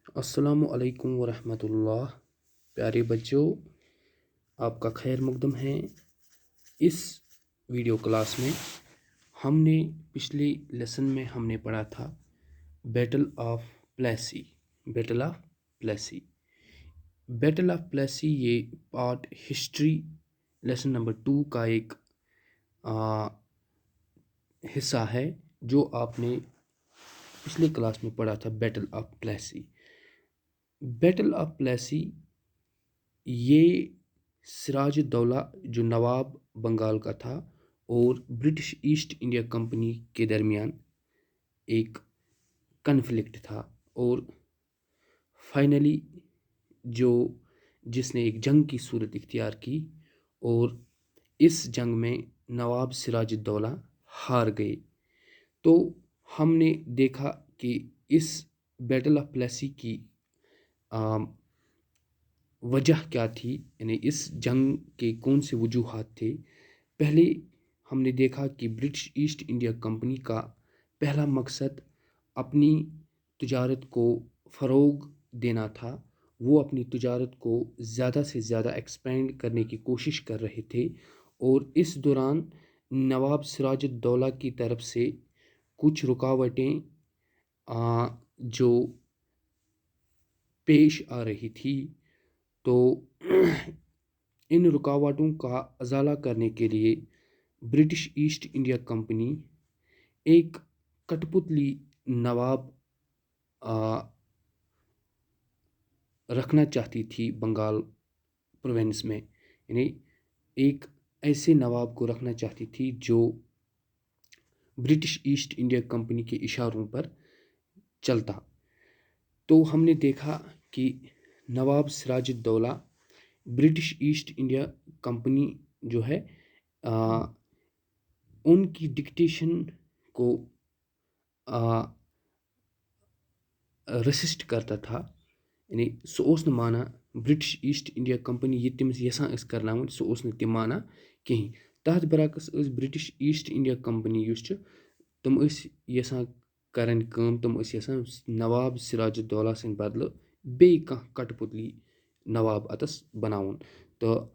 السلام علیکم ورحمۃ اللہ۔ پیارے بچوں، آپ کا خیر مقدم ہے۔ اس ویڈیو کلاس میں ہم نے پچھلے لیسن میں ہم نے پڑھا تھا battle of Plassey. Battle of Plassey battle of Plassey یہ پارٹ ہسٹری لیسن نمبر 2 کا ایک حصہ ہے جو آپ نے پچھلے کلاس میں پڑھا تھا۔ Battle of Plassey battle of Plassey یہ سراج الدولہ جو نواب بنگال کا تھا اور برٹش ایسٹ انڈیا کمپنی کے درمیان ایک کنفلکٹ تھا، اور فائنلی جس نے ایک جنگ کی صورت اختیار کی، اور اس جنگ میں نواب سراج الدولہ ہار گئے۔ تو ہم نے دیکھا کہ اس بیٹل آف پلیسی کی وجہ کیا تھی، یعنی اس جنگ کے کون سے وجوہات تھے۔ پہلے ہم نے دیکھا کہ برٹش ایسٹ انڈیا کمپنی کا پہلا مقصد اپنی تجارت کو فروغ دینا تھا۔ وہ اپنی تجارت کو زیادہ سے زیادہ ایکسپینڈ کرنے کی کوشش کر رہے تھے، اور اس دوران نواب سراج الدولہ کی طرف سے کچھ رکاوٹیں جو پیش آ رہی تھی، تو ان رکاوٹوں کا ازالہ کرنے کے لیے برٹش ایسٹ انڈیا کمپنی ایک کٹ پتلی نواب رکھنا چاہتی تھی بنگال پروونس میں، یعنی ایک ایسے نواب کو رکھنا چاہتی تھی جو برٹش ایسٹ انڈیا کمپنی کے اشاروں پر چلتا۔ تو ہم نے دیکھا کہ Nawab Siraj ud-Daulah British East India Company جو ہے ان کی ڈکٹیشن کو ریسسٹ کرتا تھا، یعنی سُہ اوس نہٕ مانان برٹش ایسٹ انڈیا کمپنی یہ تٔمِس یژھان ٲسۍ کرناوٕنۍ، سُہ اوس نہٕ تِم مانان کِہیٖنۍ۔ تَتھ برعکس ٲس برٹش ایسٹ انڈیا کمپنی یُس چھِ تِم ٲسۍ یژھان کرٕنۍ کٲم، تِم ٲسۍ یژھان نواب سراج الدولہ سٕنٛدِ بدلہٕ بیٚیہِ کانٛہہ کٹ پتلی نواب اتس بناوُن۔ تہٕ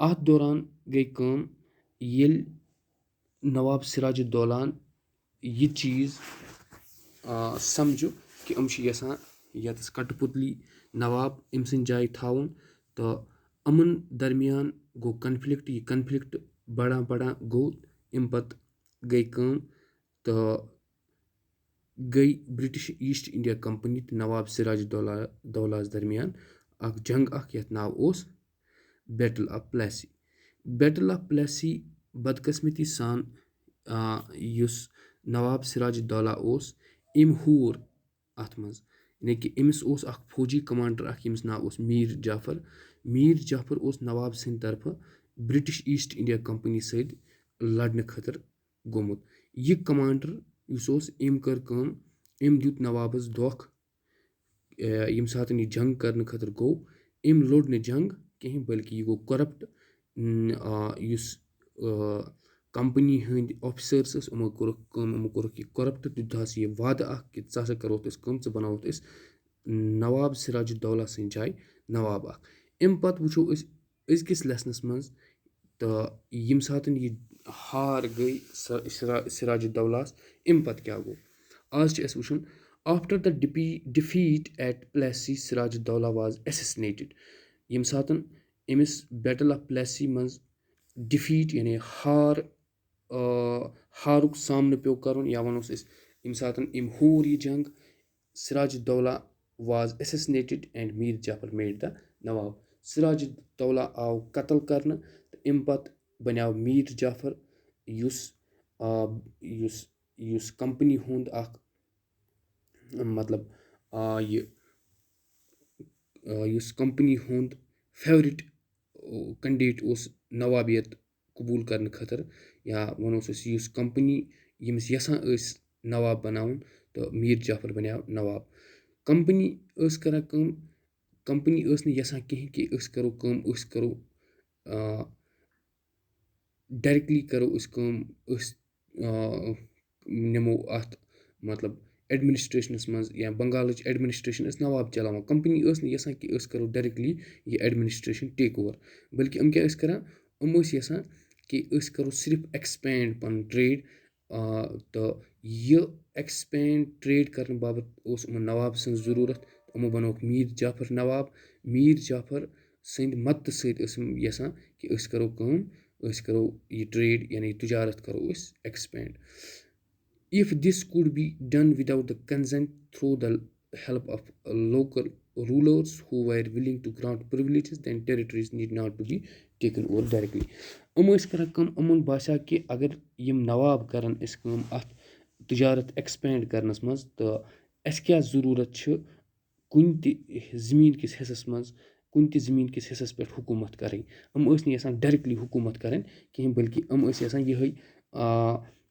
اتھ دوران گٔے کٲم، ییٚلہِ نواب سراج الدولہن یہِ چیٖز سمجھو کہ یِم چھِ یژھان ییٚتس کٹ پتلی نواب أمۍ سٕنٛدِ جایہِ تھاوُن، تہٕ یِمن درمیان گوٚو کنفلکٹ، یہِ کنفلکٹ بڑان بڑان گوٚو، اَمہِ پتہٕ گٔے کٲم تہٕ گٔے برٹش ایسٹ انڈیا کمپنی تہٕ نواب سراج الدولہس درمیان اکھ جنگ اکھ یتھ ناو اوس battle of Plassey. Battle of پلیسی بدقسمتی سان یُس نواب سراج الدولہ اوس، أمۍ ہور اتھ منٛز، یعنی کہ أمِس اوس اکھ فوجی کمانڈر اکھ ییٚمِس ناو اوس میٖر جعفر۔ میٖر جعفر اوس نواب سٕنٛدِ طرفہٕ برٹش ایسٹ انڈیا کمپنی سۭتۍ لڑنہٕ خٲطرٕ گوٚمُت۔ یہِ کمانڈر یُس اوس، أمۍ کٔر کٲم، أمۍ دیُت نوابس دھوکہٕ ییٚمہِ ساتہٕ یہِ جنگ کرنہٕ خٲطرٕ گوٚو، أمۍ لوٚڑ نہٕ جنگ کِہینۍ بلکہ یہِ گوٚو کرپٹ۔ یُس کمپنی ہٕنٛدۍ آفسٲرٕس ٲسۍ، یِمو کوٚرُکھ کٲم، یِمو کوٚرُکھ یہِ کرپٹ، دیُتہَس یہِ وعدٕ اکھ کہ ژٕ ہسا کرہوتھ أسۍ کٲم، ژٕ بناوہوتھ أسۍ نواب سراج الدولہ سٕنٛدِ جایہِ نواب اکھ۔ اَمہِ پتہٕ وٕچھو أسۍ أزکِس لیسنس منٛز، تہٕ ییٚمہِ ساتہٕ یہِ ہار گٔے سراج الدولہس، اَمہِ پتہٕ کیاہ گوٚو، آز چھُ اَسہِ وٕچھُن۔ After the defeat eight پلیسی، Siraj ud-Daulah was ایسسنیٹڈ۔ ییٚمہِ ساتہٕ أمِس بیٹل آف پلیسی منٛز ڈِفیٖٹ یعنی ہارُک سامنہٕ پیوٚو کرُن، یا ونوس أسۍ ییٚمہِ ساتہٕ أمۍ ہور یہِ جنگ، Siraj ud-Daulah was assassinated and Mir Jafar made the nawab. Siraj ud-Daulah آو قتل کرنہٕ، تہٕ اَمہِ پتہٕ بنیٛاو میٖر جعفر، یُس کمپنی ہُنٛد اکھ مطلب یُس کمپنی ہُنٛد فیورٹ کینڈیڈیٹ اوس نوابیت قبوٗل کرنہٕ خٲطرٕ، یا ونوس أسۍ یُس کمپنی ییٚمِس یژھان ٲسۍ نواب بناوُن، تہٕ میٖر جعفر بنیٛاو نواب۔ کمپنی ٲس کران کٲم، کمپنی ٲس نہٕ یژھان کِہینۍ کہ أسۍ کرو کٲم، أسۍ کرو ڈایریکٹلی کرو أسۍ کٲم، أسۍ نِمو اتھ مطلب ایڈمِنِسٹریشنَس منٛز یا بنگالٕچ ایڈمِنِسٹریشن ٲس نواب چلاوان. کَمپٔنی ٲس نہٕ یَژھان کہِ أسۍ کَرو ڈایریکٹلی یہِ ایڈمِنِسٹریشن ٹیک اوور, بٔلکہِ یِم کیاہ ٲسۍ کران, یِم ٲسۍ یَژھان کہِ أسۍ کَرو صرف ایٚکٕسپینڈ پَنُن ٹریڈ. تہٕ یہِ ایٚکٕسپینڈ ٹریڈ کرنہٕ باپتھ اوس یِمن نواب سٕنٛز ضروٗرت. یِمو بَنووُکھ میٖر جعفر نواب. میٖر جعفر سٕنٛدِ مدتہٕ سۭتۍ ٲسۍ یِم یَژھان کہِ أسۍ کَرو کٲم, أسۍ کَرو یہِ ٹریڈ یعنی تِجارت کَرو أسۍ expand. If this could be done without the consent through the help of local rulers who were willing to grant privileges, then territories need not to be taken over directly. ٲسۍ کران کٲم, یِمن باسیٚو کہِ اگر یِم نواب کرن أسۍ کٲم اَتھ تِجارت ایٚکٕسپینڈ کرنس منٛز, تہٕ اَسہِ کیاہ ضروٗرت چھُ کُنہِ تہِ زٔمیٖن کِس حِصس منٛز, کُنہِ تہِ زٔمیٖن کِس حِصس پٮ۪ٹھ حکوٗمت کَرٕنۍ. یِم ٲسۍ نہٕ یَژھان ڈایریکٹلی حکوٗمت کَرٕنۍ کِہینۍ, بٔلکہِ یِم ٲسۍ یَژھان یِہے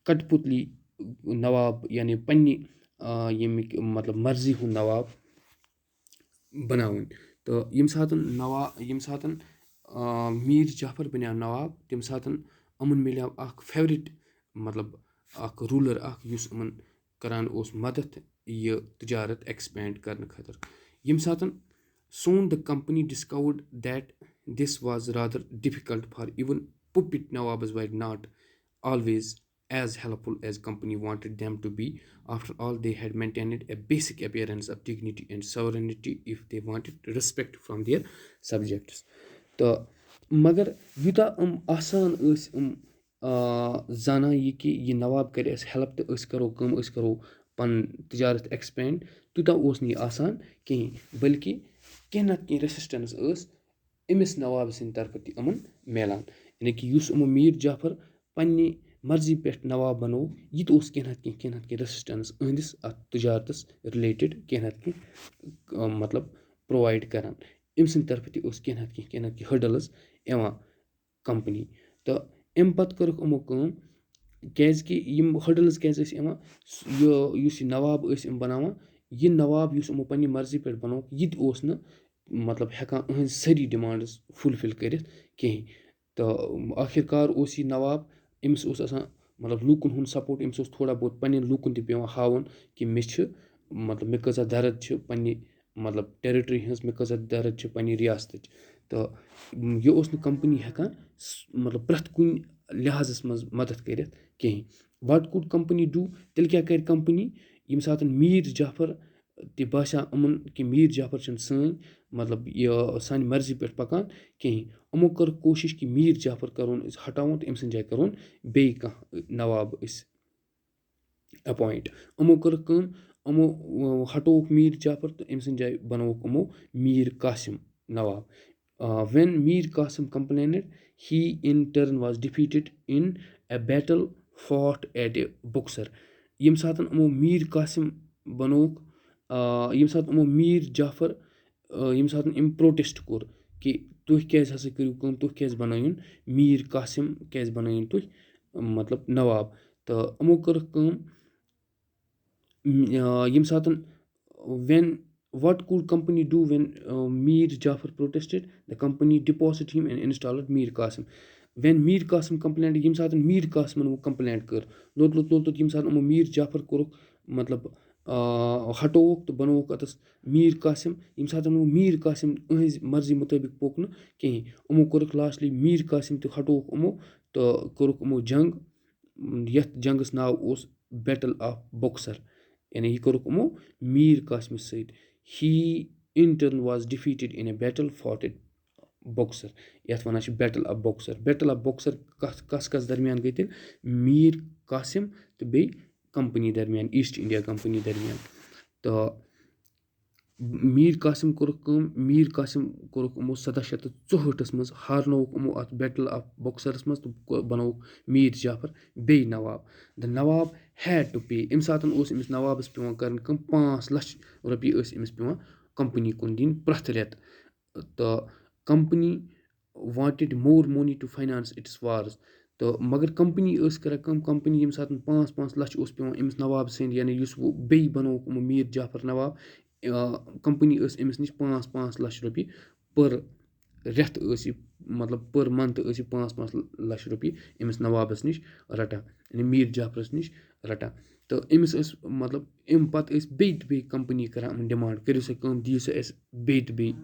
کٹ پُتلی نواب یعنی پننہِ ییٚمِکۍ مطلب مرضی ہُنٛد نواب بَناوٕنۍ. تہٕ ییٚمہِ ساتہٕ میٖر جعفر بَنیو نواب, تَمہِ ساتہٕ یِمن مِلیو اکھ فیورِٹ مطلب اکھ روٗلر اکھ یُس یِمن کران اوس مدد یہِ تِجارت ایٚکٕسپینڈ کرنہٕ خٲطرٕ. ییٚمہِ ساتہٕ soon the company discovered that this was rather difficult for even puppet nawabs were not always as helpful as company wanted them to be. After all, they had maintained a basic appearance of dignity and sovereignty if they wanted respect from their subjects. تہٕ مگر یوٗتاہ آسان ٲسۍ زانان یہِ کہِ یہِ نواب کَرِ اَسہِ ہیلپ تہٕ أسۍ کَرو کٲم, أسۍ کَرو پَنُن تِجارت ایٚکٕسپینڈ, تیوٗتاہ اوس نہٕ یہِ آسان کِہینۍ, بٔلکہِ کینٛہہ نتہٕ کینٛہہ ریٚسِسٹنس ٲس أمِس نواب سٕنٛدِ طرفہٕ تہِ یِمن میلان. یعنی کہِ یُس یِمو میٖر جعفر پننہِ مرضی پٮ۪ٹھ نواب بنوو, یہِ تہِ اوس کینٛہہ نتہٕ کینٛہہ ریٚسِسٹنس أہنٛدِس اَتھ تِجارتس رِلیٹِڈ کینٛہہ نتہٕ کینٛہہ مطلب پرووایڈ کران. أمۍ سٕنٛدِ طرفہٕ تہِ اوس کینٛہہ نتہٕ کینٛہہ ۂڈٕلز یِوان کمپنی. تہٕ اَمہِ پتہٕ کٔرٕکھ یِمو کٲم, کیازِ کہِ یِم ۂڈٕلز کیازِ ٲسۍ یِوان, یُس یہِ نواب ٲسۍ یِم بناوان, یہِ نواب یُس یِمو پننہِ مرضی پٮ۪ٹھ بنووُکھ, یہِ تہِ اوس نہٕ مطلب ہٮ۪کان أہنٛز سٲری ڈِمانڈٕز فُلفِل کٔرِتھ کِہینۍ. تہٕ آخر کار اوس یہِ نواب, أمِس اوس آسان مطلب لوٗکن ہُنٛد سپوٹ, أمِس اوس تھوڑا بہت پننٮ۪ن لوٗکن تہِ پیٚوان ہاوُن کہِ مےٚ چھِ مطلب مےٚ کۭژاہ درد چھِ پننہِ مطلب ٹیرِٹری ہٕنٛز, مےٚ کۭژاہ درد چھِ پننہِ رِیاستٕچ. تہٕ یہِ اوس نہٕ کمپنی ہٮ۪کان مطلب پرٛٮ۪تھ کُنہِ لحاظس منٛز مدد کٔرِتھ کِہینۍ. وٹ کوٚڈ کمپنی ڈوٗ, تیٚلہِ کیاہ کرِ کمپنی, ییٚمہِ ساتہٕ میٖر جعفر تہِ باسیٚو یِمن کہِ میٖر جعفر چھِنہٕ سٲنۍ مطلب یہِ سانہِ مرضی پٮ۪ٹھ پکان کِہینۍ, یِمو کٔر کوٗشش کہِ میٖر جعفر کرون أسۍ ہٹاوُن تہٕ أمۍ سٕنٛدِ جایہِ کرون بیٚیہِ کانٛہہ نواب أسۍ ایپوینٹ. یِمو کٔرٕکھ کٲم, یِمو ہٹووُکھ میٖر جعفر تہٕ أمۍ سٕنٛدِ جایہِ بنووُکھ یِمو میٖر قاسم نواب. when Mir Qasim complained, he in turn was defeated in a battle fought at Buxar. ییٚمہِ ساتہٕ یِمو میٖر قاسم بنووُکھ, ییٚمہِ ساتہٕ یِمو میٖر جعفر, ییٚمہِ ساتہٕ أمۍ پروٹیسٹ کوٚر کہِ تُہۍ کیازِ ہسا کٔرِو کٲم, تُہۍ کیازِ بنٲیِن میٖر قاسم کیازِ بنٲیِن تُہۍ مطلب نواب. تہٕ یِمو کٔرٕکھ کٲم, ییٚمہِ ساتہٕ what could company do when Mir Jafar protested? The company deposited him and installed Mir Qasim. When Mir Qasim complained, ییٚمہِ ساتہٕ میٖر قاسمن کمپلینٹ کٔر, لوٚت ییٚمہِ ساتہٕ یِمو میٖر جعفر کوٚرُکھ مطلب ہٹووُکھ تہٕ بنووُکھ اَتَس میٖر قاسم. ییٚمہِ ساتہٕ یِمو میٖر قاسم أہنٛزِ مرضی مُطٲبِق پوٚک نہٕ کِہینۍ, یِمو کوٚرُکھ لاسٹلی میٖر قاسم تہِ ہٹووُکھ یِمو تہٕ کوٚرُکھ یِمو جنگ, یَتھ جنگس ناو اوس بیٹل آف بۄکسر. یعنی یہِ کوٚرُکھ یِمو میٖر قاسمس سۭتۍ. he in turn was defeated in a battle fought at Buxar. یَتھ وَنان چھِ battle of boxer. Battle of boxer کَس درمیان گٔے تیٚلہِ, میٖر قاسم تہٕ بیٚیہِ کمپنی درمیان, ایٖسٹ انڈیا کمپنی درمیان. تہٕ میٖر قاسم کوٚرُکھ کٲم, میٖر قاسم کوٚرُکھ یِمو 1764 منٛز ہارنووُکھ یِمو اَتھ بیٹل آف بۄکسرس منٛز تہٕ بنووُکھ میٖر جعفر بیٚیہِ نواب. د نواب ہیڈ ٹُو پے, اَمہِ ساتہٕ اوس أمِس نوابس پیٚوان کَرٕنۍ کٲم, 5 لچھ رۄپیہِ ٲسۍ أمِس پیٚوان کمپنی کُن دِنۍ پرٛٮ۪تھ رٮ۪تہٕ. تہٕ company wanted more money to finance its wars. تہٕ مگر کمپنی ٲس کران کٲم, کمپنی ییٚمہِ ساتہٕ 5 لچھ اوس پیٚوان أمِس نواب سٕنٛدۍ یعنی یُس وۄنۍ بیٚیہِ بنووُکھ یِمو میٖر جعفر نواب, کمپنی ٲس أمِس نِش 5 لچھ رۄپیہِ پٔر رٮ۪تھ ٲسۍ یہِ مطلب پٔر منتھ ٲسۍ یہِ 5 لچھ رۄپیہِ أمِس نوابس نِش رٹان, یعنی میٖر جعفرس نِش رٹان. تہٕ أمِس ٲس مطلب اَمہِ پَتہٕ ٲسۍ بیٚیہِ تہِ بیٚیہِ کَمپٔنی کَران یِمَن ڈِمانٛڈ کٔرِو سا کٲم دِیِو سا اَسہِ بیٚیہِ تہٕ بیٚیہِ